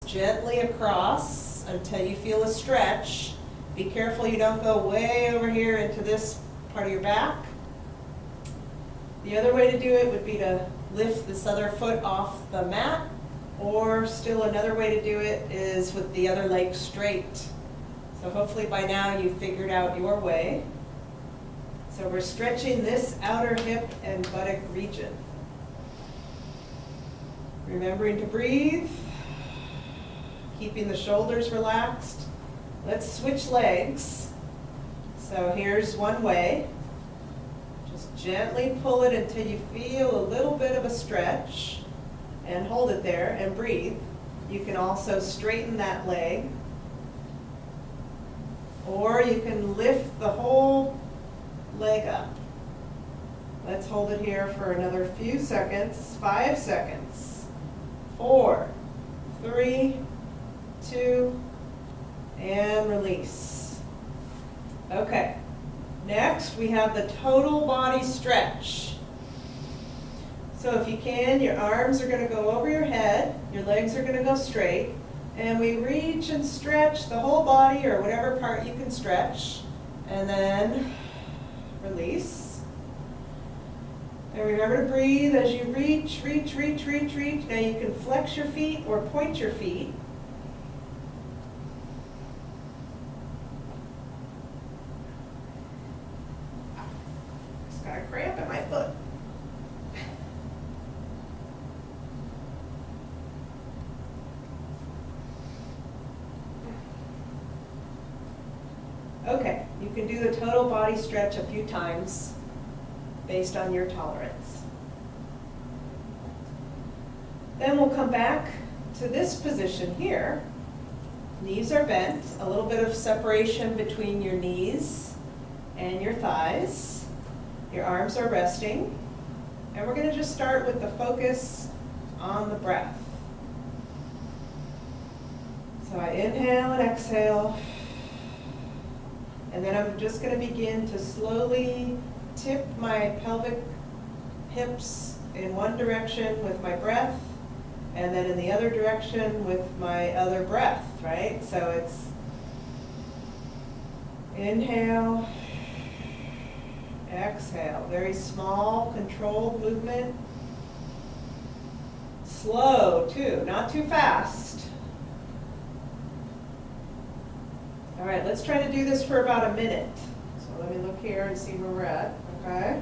gently across until you feel a stretch. Be careful you don't go way over here into this part of your back. The other way to do it would be to lift this other foot off the mat, or still another way to do it is with the other leg straight. So hopefully by now you've figured out your way. So we're stretching this outer hip and buttock region. Remembering to breathe, keeping the shoulders relaxed. Let's switch legs. So here's one way. Just gently pull it until you feel a little bit of a stretch and hold it there and breathe. You can also straighten that leg, or you can lift the whole leg up. Let's hold it here for another few seconds. 5 seconds. 4, 3, 2, and release. Okay, next we have the total body stretch. So if you can, your arms are going to go over your head, your legs are going to go straight, and we reach and stretch the whole body, or whatever part you can stretch, and then release. And remember to breathe as you reach, reach, reach, reach, reach. Now you can flex your feet or point your feet. Just got a cramp in my foot. Okay, you can do the total body stretch a few times based on your tolerance. Then we'll come back to this position here. Knees are bent, a little bit of separation between your knees and your thighs. Your arms are resting. And we're going to just start with the focus on the breath. So I inhale and exhale. And then I'm just going to begin to slowly tip my pelvic hips in one direction with my breath, and then in the other direction with my other breath, right? So it's inhale, exhale. Very small, controlled movement. Slow, too, not too fast. All right, let's try to do this for about a minute. So let me look here and see where we're at, okay?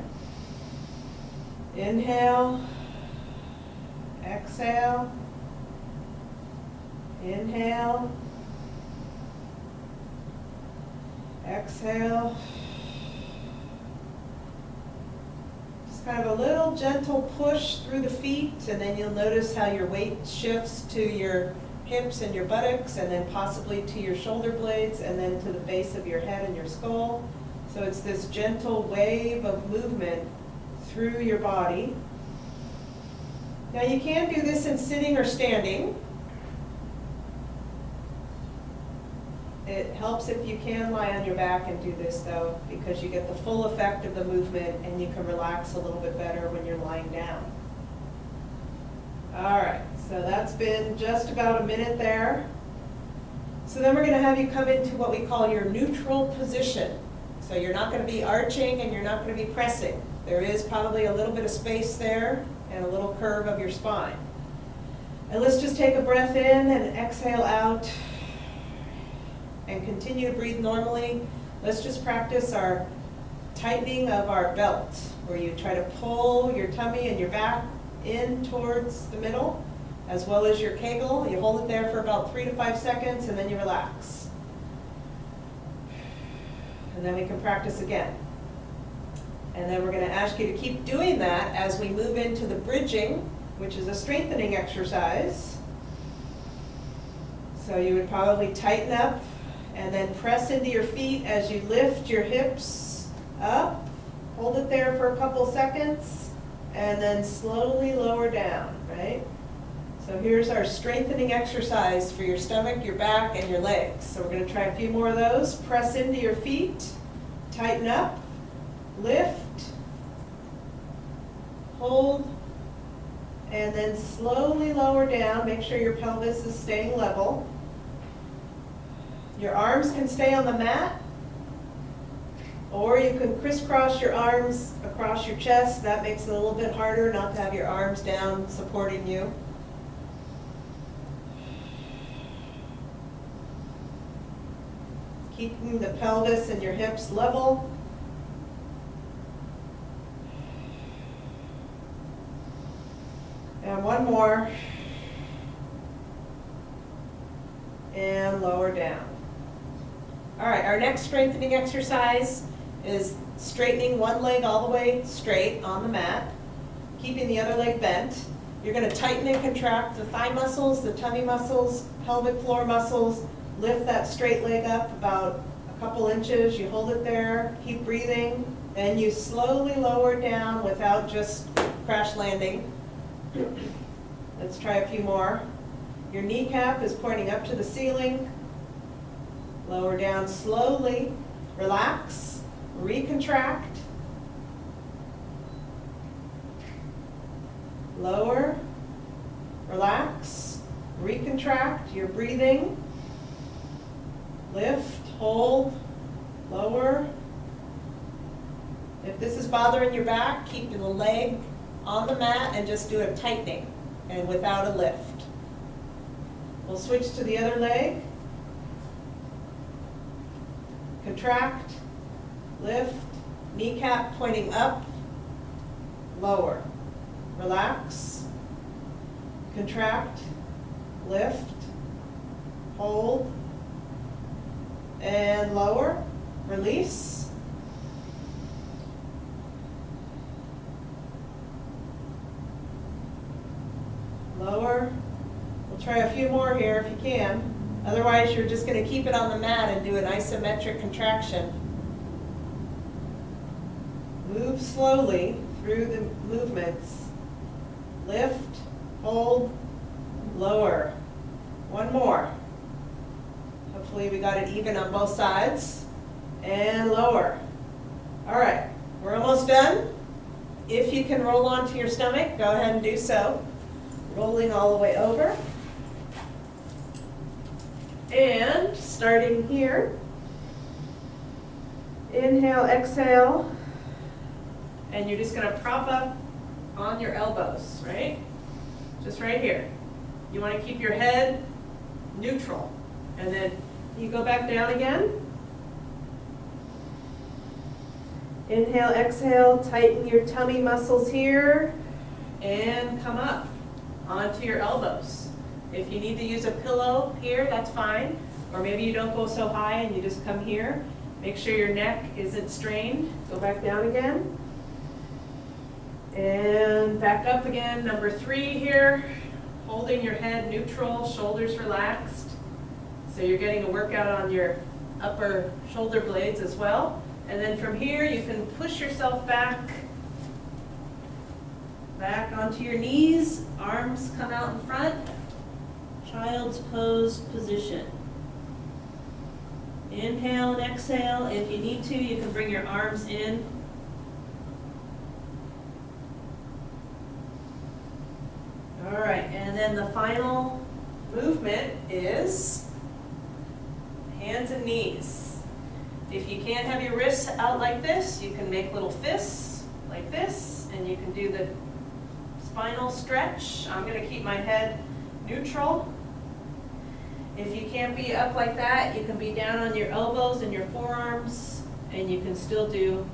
Inhale, exhale, inhale, exhale. Just kind of a little gentle push through the feet, and then you'll notice how your weight shifts to your hips and your buttocks, and then possibly to your shoulder blades, and then to the base of your head and your skull. So it's this gentle wave of movement through your body. Now you can do this in sitting or standing. It helps if you can lie on your back and do this though, because you get the full effect of the movement and you can relax a little bit better when you're lying down. All right, so that's been just about a minute there. So then we're going to have you come into what we call your neutral position. So you're not going to be arching and you're not going to be pressing. There is probably a little bit of space there and a little curve of your spine. And let's just take a breath in and exhale out and continue to breathe normally. Let's just practice our tightening of our belt, where you try to pull your tummy and your back in towards the middle, as well as your kegel. You hold it there for about 3 to 5 seconds, and then you relax. And then we can practice again. And then we're going to ask you to keep doing that as we move into the bridging, which is a strengthening exercise. So you would probably tighten up and then press into your feet as you lift your hips up. Hold it there for a couple seconds, and then slowly lower down, right? So here's our strengthening exercise for your stomach, your back, and your legs. So we're going to try a few more of those. Press into your feet, tighten up, lift, hold, And then slowly lower down, make sure your pelvis is staying level. Your arms can stay on the mat, or you can crisscross your arms across your chest. That makes it a little bit harder not to have your arms down supporting you. Keeping the pelvis and your hips level. And one more. And lower down. All right, our next strengthening exercise is straightening one leg all the way straight on the mat, keeping the other leg bent. You're going to tighten and contract the thigh muscles, the tummy muscles, pelvic floor muscles. Lift that straight leg up about a couple inches. You hold it there, keep breathing, and you slowly lower down without just crash landing. Let's try a few more. Your kneecap is pointing up to the ceiling. Lower down slowly. Relax. Recontract. Lower. Relax. Recontract. You're breathing. Lift. Hold. Lower. If this is bothering your back, keep the leg on the mat and just do a tightening and without a lift. We'll switch to the other leg. Contract, lift, kneecap pointing up, lower. Relax, contract, lift, hold, and lower. Release. Lower. We'll try a few more here if you can. Otherwise, you're just going to keep it on the mat and do an isometric contraction. Move slowly through the movements. Lift, hold, lower. One more. Hopefully we got it even on both sides. And lower. All right, we're almost done. If you can roll onto your stomach, go ahead and do so. Rolling all the way over. And starting here, inhale, exhale, and you're just going to prop up on your elbows, right? Just right here. You want to keep your head neutral, and then you go back down again. Inhale, exhale, tighten your tummy muscles here, and come up onto your elbows. If you need to use a pillow here, that's fine. Or maybe you don't go so high and you just come here. Make sure your neck isn't strained. Go back down again. And back up again. Number 3 here. Holding your head neutral, shoulders relaxed. So you're getting a workout on your upper shoulder blades as well. And then from here, you can push yourself back onto your knees. Arms come out in front. Child's pose position. Inhale and exhale. If you need to, you can bring your arms in. All right, and then the final movement is hands and knees. If you can't have your wrists out like this, you can make little fists like this, and you can do the spinal stretch. I'm going to keep my head neutral. If you can't be up like that, you can be down on your elbows and your forearms, and you can still do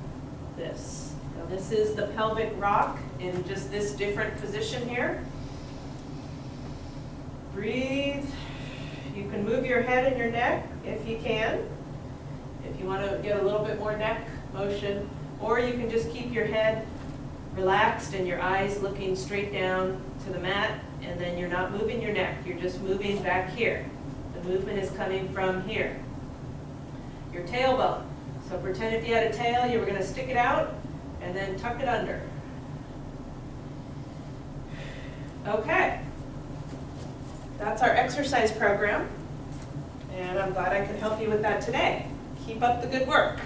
this. Now this is the pelvic rock in just this different position here. Breathe. You can move your head and your neck if you can. If you want to get a little bit more neck motion, or you can just keep your head relaxed and your eyes looking straight down to the mat, and then you're not moving your neck, you're just moving back here. The movement is coming from here. Your tailbone. So pretend if you had a tail, you were going to stick it out and then tuck it under. Okay. That's our exercise program, and I'm glad I could help you with that today. Keep up the good work.